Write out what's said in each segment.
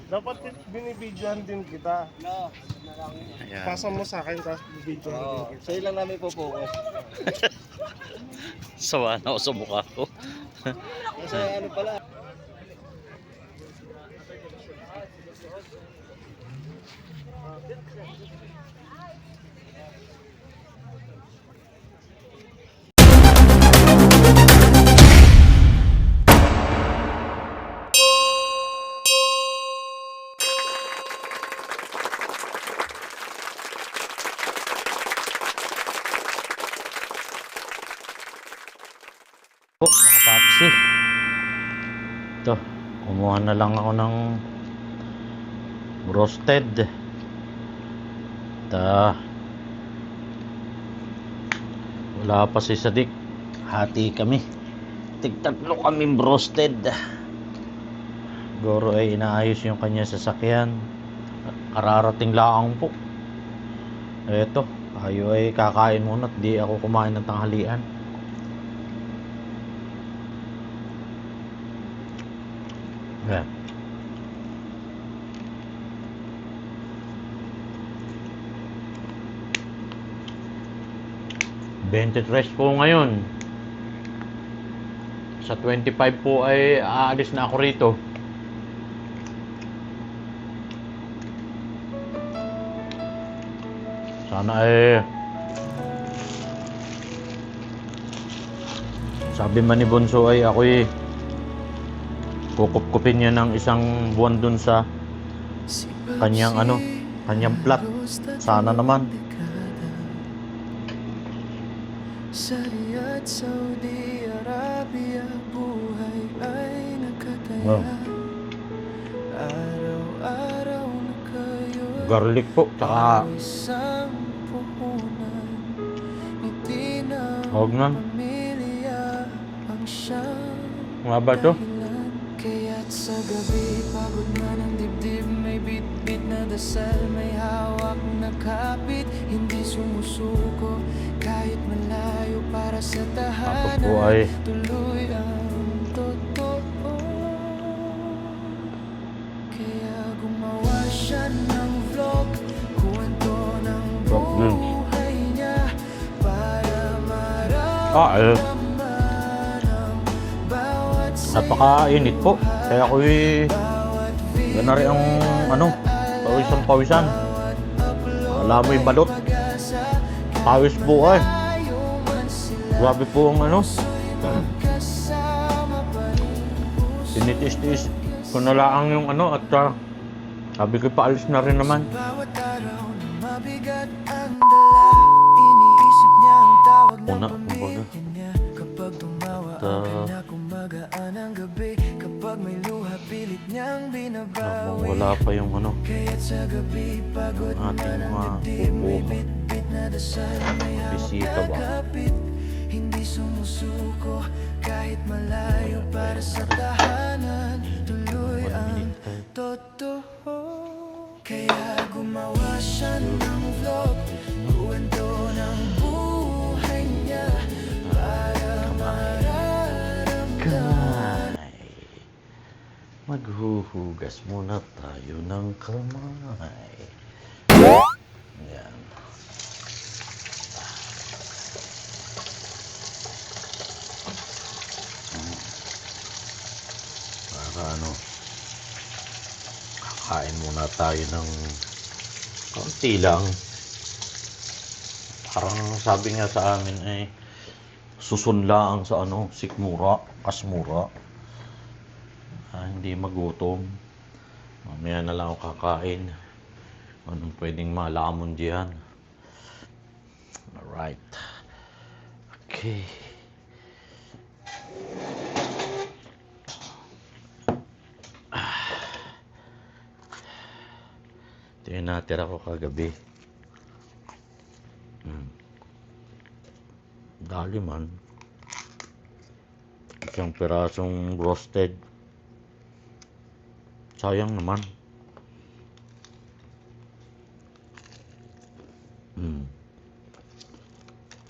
Dapat binibidyohan din kita. Ayan. Pasa mo sa akin, tapos bibidyohan din kita. Sa'yo lang namin po-focus. Sawa na ako sa mukha ko. Kasi ano pala, Po, mga papsi. Ito, kumuha na lang ako ng roasted. Wala pa si Sadik. Hati kami. Tig-tatlo kaming roasted. Goro ay inaayos yung kanya sasakyan. Kararating lang po. Eto, tayo ay kakain muna at di ako kumain ng tanghalian. Ayan. $23 po ngayon. Sa 25 po ay aalis na ako rito. Sana ay sabi man ni Bonso ay ako'y kukup-kupin niya ng isang buwan dun sa kanyang kanyang plat. Sana naman. Sa Riyadh, Saudi Arabia, buhay ay nakataya. Wow. Araw-araw na kayo'y Garlic po, tsaka isang puhunan. Ngiti ng huwag na. pamilya ang siyang Nga ba ito? dahilan. Kaya't sa gabi, pagod na ng dibdib, may bit-bit na dasal, may hawak na kapit, hindi sumusuko kahit malayo para sa Ako tahanan. po ay Tuloy ang totoo. Kaya gumawa siya ng vlog, kwento ng buhay niya, para maramdaman ang bawat napakainit po. Kaya ako'y yan na rin ang pawisan. Alam mo'y balot. Pawis po ay. Grabe po ang tinitiis-tiis ko na lang yung at sabi ko paalis na rin naman. bawat araw na mabigat ang dala, iniisip niya ang tawag ng Una, pamilya niya. Kapag tumawa ang kanya, kumagaan ang gabi. Kapag may luha, pilit niyang Habang binabawi. wala pa yung Kaya't sa gabi, pagod na ating ng mga dibdib, may pupo. bit-bit na dasal, may hawak Bisita na ba? kapit, hindi sumusuko kahit malayo para sa tahanan. Tuloy ang totoo. Kaya gumawa siya ng vlog, kwento ng buhay niya, para mararamdaman. Maghuhugas muna tayo ng kamay. Ayan. Para kakain muna tayo ng kaunti lang. Parang sabi nga sa amin ay susunlaang sa sikmura, kasmura. Hindi magutom. Mamaya na lang ako kakain. Anong pwedeng malamon diyan? Alright. Okay. Ito yung natira ko kagabi. Dali man. Isang pirasong roasted. Sayang naman.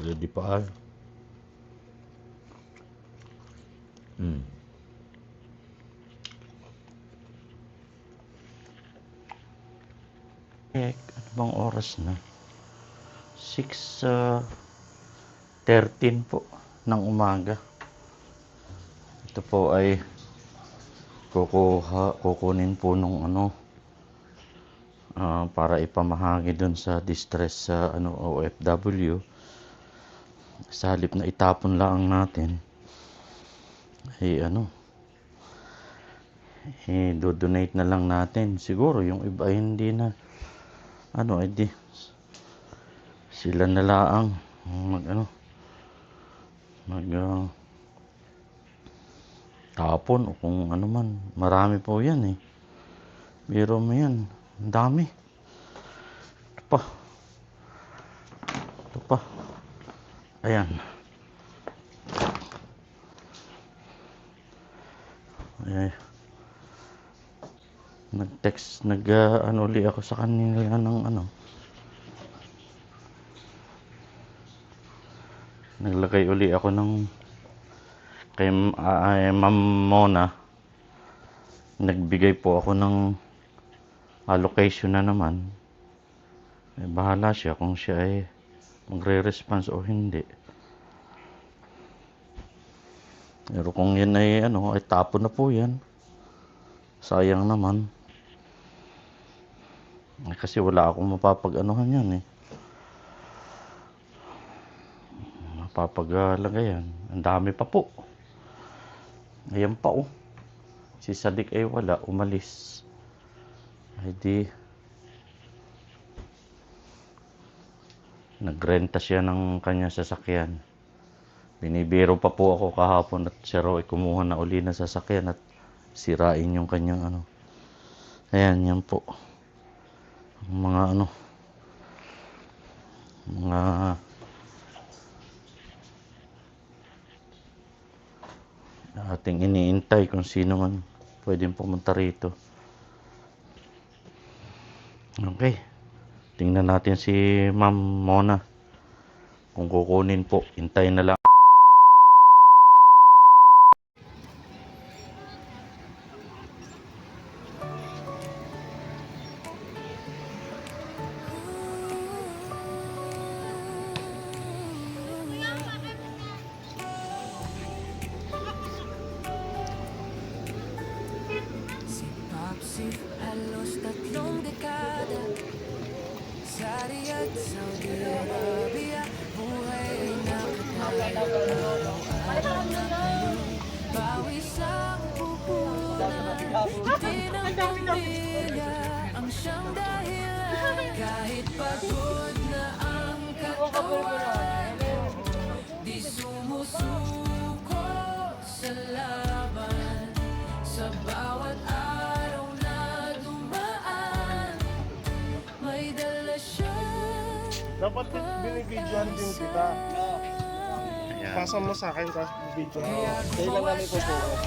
Ready pa ay. Ano bang oras na? 6:13 po ng umaga. Ito po ay kukunin po nung para ipamahagi dun sa distress sa OFW. Sa halip na itapon lang natin, do-donate na lang natin. Siguro yung iba ay hindi na edi sila na laang tapon o kung ano man. Marami po yan biro mo yan, ang dami. Ito pa ayan. Nag-text uli ako sa kanila ng naglagay uli ako ng kay Ma'am Mona. Nagbigay po ako ng allocation na naman. Bahala siya kung siya ay magre-response o hindi. Pero kung yan ay ay tapon na po yan. Sayang naman. Kasi wala akong mapapag-anuhan yan Mapapaglagayan. Ang dami pa po. Ayan pa Si Sadik ay wala, umalis. Ay di nagrenta siya ng kanya sasakyan. Binibiro pa po ako kahapon at siya raw ay kumuha na uli na sasakyan at sirain yung kanyang Ayan, yan po. Mga mga ating iniintay kung sino man pwedeng pumunta rito. Okay. Tingnan natin si Ma'am Mona. Kung kukunin po, hintayin na lang. Si Popsi, halos 3 dekada sa Riyadh, Saudi Arabia. Buhay ay nakatayo, araw-araw na ngayon. Bawi sa pupunan, hindi ng pamilya ang siyang dahilan. Kahit pagod na ang katawan, di sumusuko sa laban. Sa bawat araw na dumaan, may dala siyang Dapat binibidyohan din kita. Pasa mo sa akin tapos video mo. Kaya lang namin po-focus.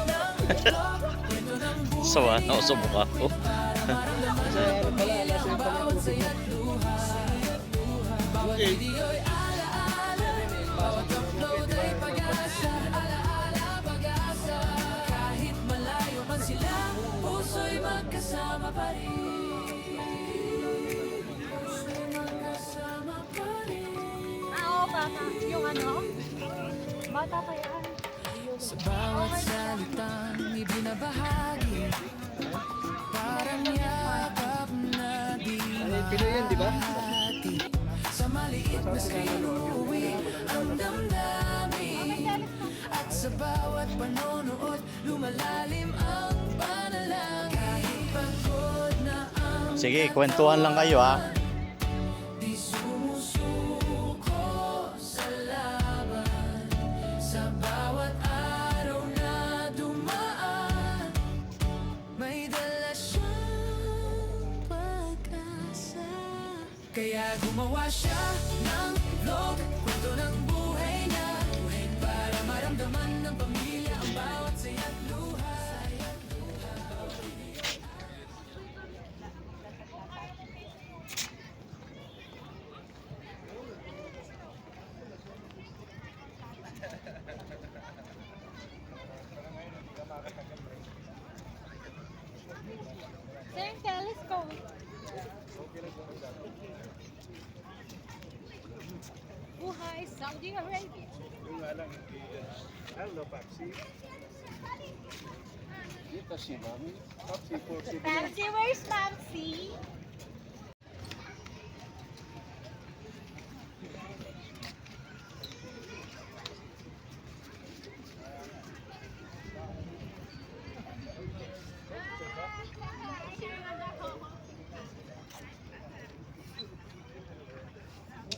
Sawa na ako sa mukha ko. Kasi ano pala, nasa yung bawat saya't luha. Bawat video'y alaala, bawat upload ay pag-asa. Alaala, pag-asa. Kahit malayo man sila, puso'y magkasama pa rin. Puso'y magkasama pa rin. Oo, bata. Yung bata pa yan. Sa bawat salitang ibinabahagi, parang yakap na di Pinoy yan, di ba? mahati. Sa maliit na sinuwi ang damdamin, at sa bawat panonood lumalalim ang panalangin. Kahit pagod na ang Sige, kwentuhan lang kayo di sumusuko sa laban. Sa bawat araw na dumaan, may dala siyang pag-asa. Kaya gumawa siya ng vlog, kwento ng buhay niya, para maramdaman ng pamilya ang bawat saya't luha. Sir, telescope. Buhay, Saudi Arabia. Yung nga lang, hindi, hello, Papsi. Dito si Mami. Papsi, Papsi. Mamsi, where's Mamsi?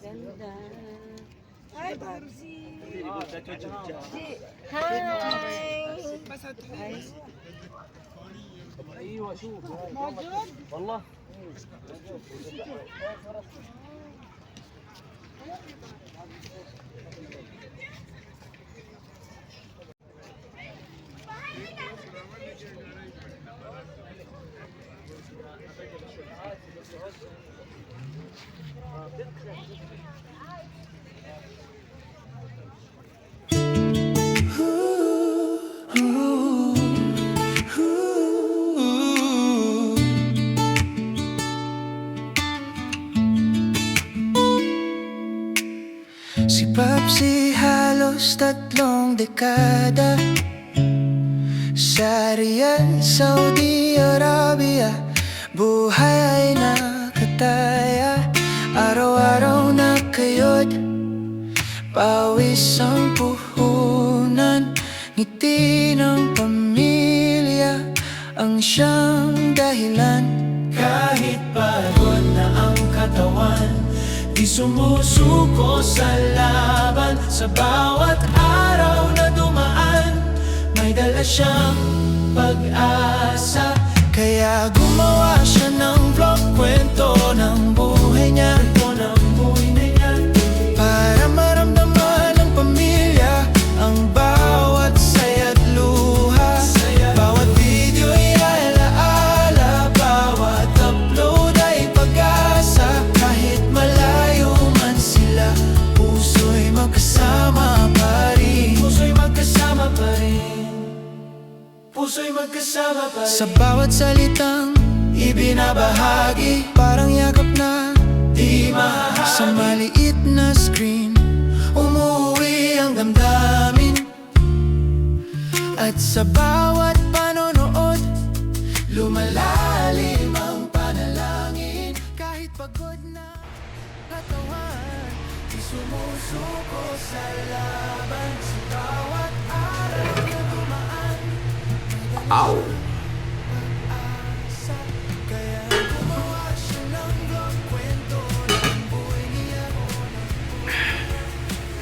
Ganda. Hi, Babsi. Hi. ايوه شوف موجود؟ والله Si Papsi halos 3 dekada sa Riyadh, Saudi Arabia. Buhay ay nakataya, araw-araw na kayo't pawis ang puhunan. Ngiti ng pamilya ang siyang dahilan. Kahit pagod na ang katawan, di sumusuko sa laban. Sa bawat araw na dumaan, may dala siyang pag-asa. Kaya gumawa siya ng vlog, kwento ng buhay niya, para maramdaman ng pamilya ang bawat saya't luha. Bawat video ay alaala, bawat upload ay pag-asa. Kahit malayo man sila, puso'y magkasama pa rin. Puso'y magkasama pa rin. Puso'y magkasama pa rin. Sa bawat salitang ibinabahagi, parang yakap na di mahahagi. Sa maliit na screen, umuwi ang damdamin. At sa bawat panonood, lumalalim ang panalangin. Kahit pagod na katawan, di sumusuko sa laban. Sa bawat araw na dumaan, Ow! pag-asa. Kaya gumawa siya ng vlog, kwento ng buhay niya,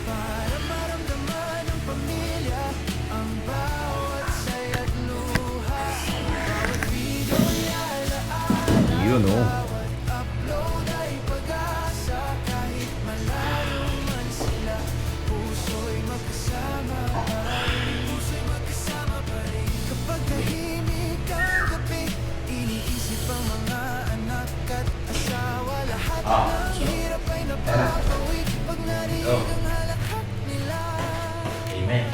para maramdaman ng pamilya ang bawat saya't luha. Bawat video niya alaala, Yun oh. bawat upload ay pag-asa. Kahit malayo man sila, puso'y magkasama pa rin. Puso'y magkasama pa rin. Kapag tahimik ang gabi, iniisip ang mga anak at asawa. Lahat ng hirap ay napapawi pag narinig ang halakhak nila. Amen.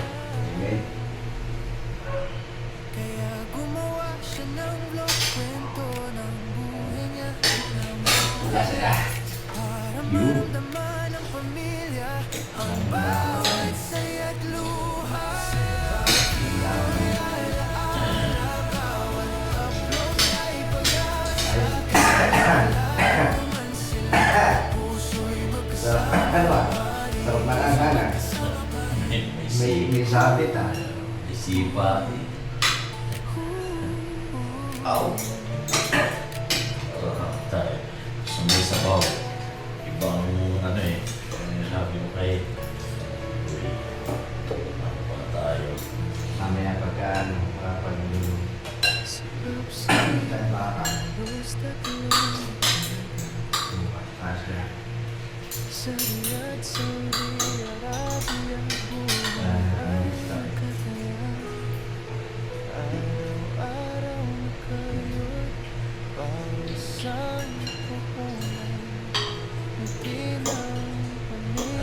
Kaya gumawa siya ng vlog, kwento ng buhay niya, para maramdaman ng pamilya ang bawat saya't luha. Bawat upload ay pag-asa. Kahit man sila, puso'y magkasama. Sarap na lang sana. May sabit ah. Isipa. Ow! Tayo. Sumay sa baw. Ibang ano eh. Ang sabi mo kay uy, ano pala tayo? Mamaya pagka ano, kapag tayo baka. Asya. Sa Riyadh, Saudi Arabia, buhay ay nakataya. Araw-araw na kayo't pawisan puhunan. Ngiti ng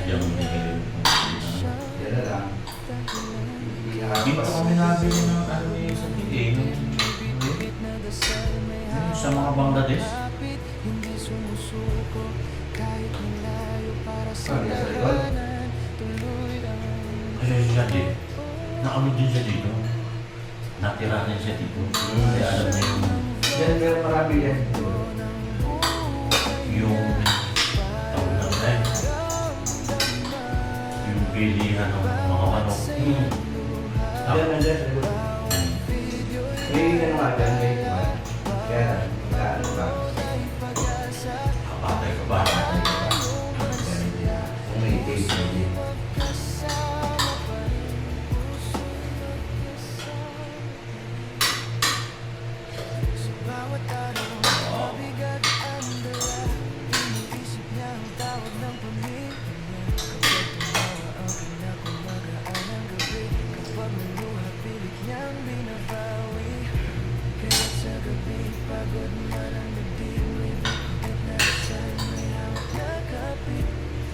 Ayaw mo pamilya, bigay mo. siyang Yan na lang. dahilan. Dito kami nabili ng ano eh, sa bigay. Bit-bit na dasal may Sa mga Bangladesh. hapit, hindi sumusuko kahit malayo para sa Ano yan, sa likod? tahanan. Tuloy ang Kasi siya din. Nakamod din siya dito. Natira rin siya dito. Kaya alam niya Yan, meron marami yan. yung tawag lang eh. Yung pilihan ng mga manok. Yan, nandiyan sa likod. May ano nga dyan, may kumain. Kaya na, ano ba? Kapatay ka ba? Kung may taste, hindi. bawat araw, mabigat ang dala. Iniisip niya ang tawag ng pamilya. Kapag tumawa ang pinakamagaan ng gabi. Kapag maluha, pilit niyang binabawi. Kaya sa gabi, pagod man ang dibdib. May bigit na dasal, may hawak na kapit.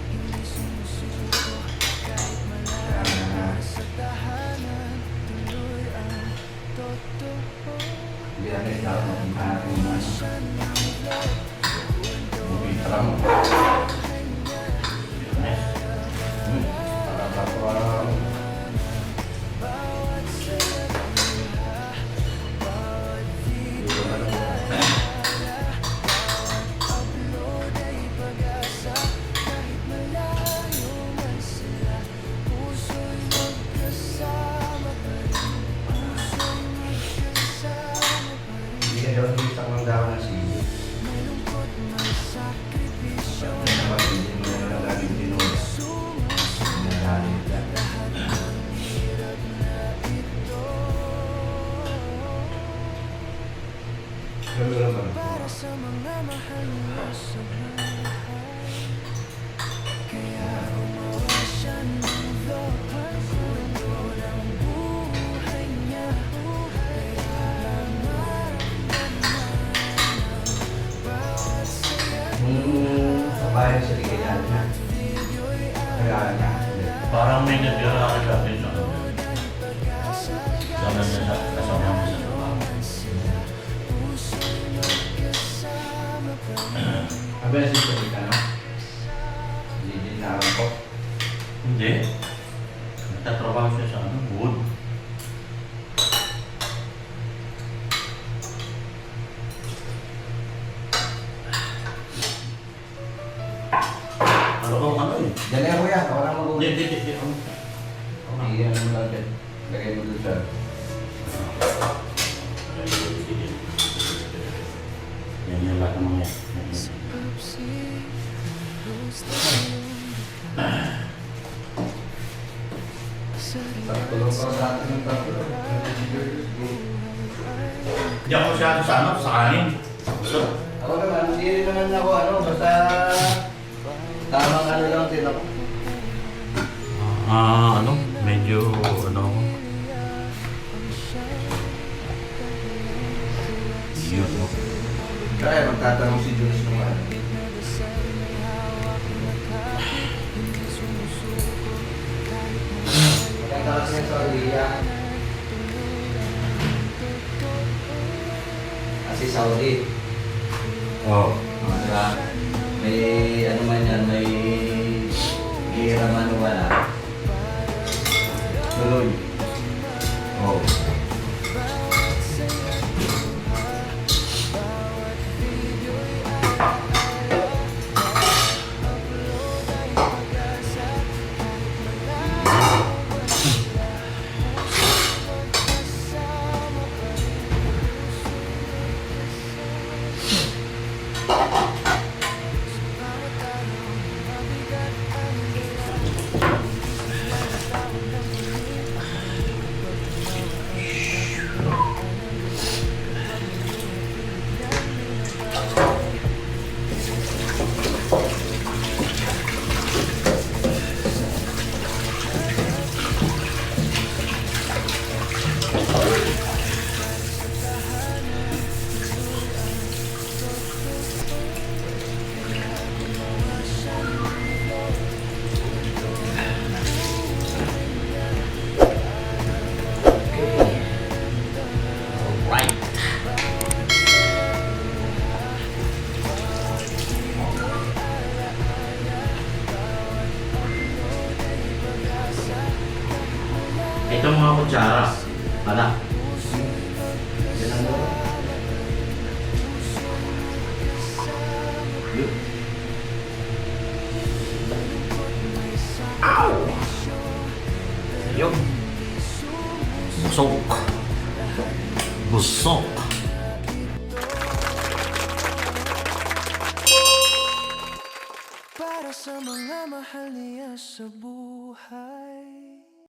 Hindi sumusuko, kahit malayo para sa tahanan. Tuloy ang totoo. Hindi namin ikaw ng Bumitra mo. para parang hindi ka daw isang mandawan ng sili. Hindi naman, hindi mo na lang laging tinulog. Nalalit yan. Pero meron ba? Para sa mga mahal mo sa buhay. Kaya gumawa siya ng vlog. Kwento ng buhay niya. Kaya lang maramdaman ang bawat saya. Sa bayan sa ligayan na. Kaya na. Parang may nagdira sa atin sa kanya. Sana niya sa kasama mo sa trabaho. Abi na siya ka na? Hindi na ako. Hindi. Nagtatrabaho siya sa ano, wood. Ano bang ano eh? Diyan na yan kuya, ako na mag-uwi. Hindi. Iyan mo lang dyan. Lagay mo doon sa... Yan yung lahat ng mga yan. Tulong pa sa atin ng tatlo. Hindi ako masyado sa ano, sa kanin. Ako naman, hindi rin naman ako ano, basta... Tamang ano lang din ako. Ano, medyo ano. Yun, no? Kaya magtatanong si Jules nung ano. Maganda kasi sa Aliyah. Kasi Saudi. Oo. Diba? May ano man yan, may gira man o wala. Tuloy. Oo. Ito mga kutsara. Ala. Yan ang loob. Yun. Ayun. Busok. Busok. Para sa mga mahal niya sa buhay